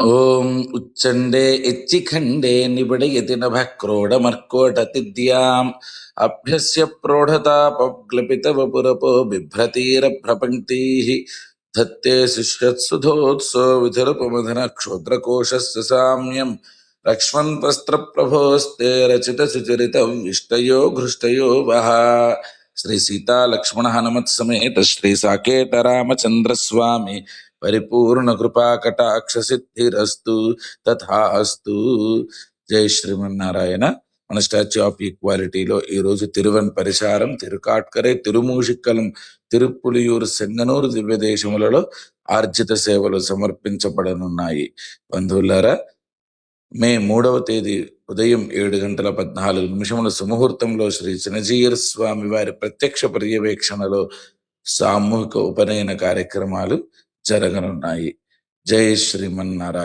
ఓం ఉచ్చండే ఎచ్చిఖండే నిబిడయతి నభః క్రోడమర్కోటతిథ్యాం అభ్యస్య ప్రోఢతాపగ్లపిత వపురపో బిభ్రతీరభ్రపంక్తీః ధత్తే శిష్యత్సుధోత్సో విధురపమధన క్షోద్రకోశస్య సామ్యం లక్ష్మణ్వస్త్రప్రభోస్తే రచిత సుచరిత విష్టయో ఘృష్టయో వహ. శ్రీ సీతా లక్ష్మణ హనుమత్ సమేత శ్రీ సాకేత రామచంద్ర స్వామి పరిపూర్ణ కృపా కటాక్ష సిద్ధిరస్తు తథాస్తు. జై శ్రీమన్నారాయణ. మన స్టాచ్యూ ఆఫ్ ఈక్వాలిటీలో ఈ రోజు తిరువన్ పరిసారం, తిరుకాట్కరే, తిరుమూషిక్కలం, తిరుప్పులియూరు, సెంగనూరు దివ్య దేశములలో ఆర్జిత సేవలు సమర్పించబడనున్నాయి. బంధువులారా, మే 3వ తేదీ ఉదయం 7:14 సుముహూర్తంలో శ్రీ చినజీయర్ స్వామి వారి ప్రత్యక్ష పర్యవేక్షణలో సామూహిక ఉపనయన కార్యక్రమాలు జరగనున్నాయి. జై శ్రీమన్నారాయణ.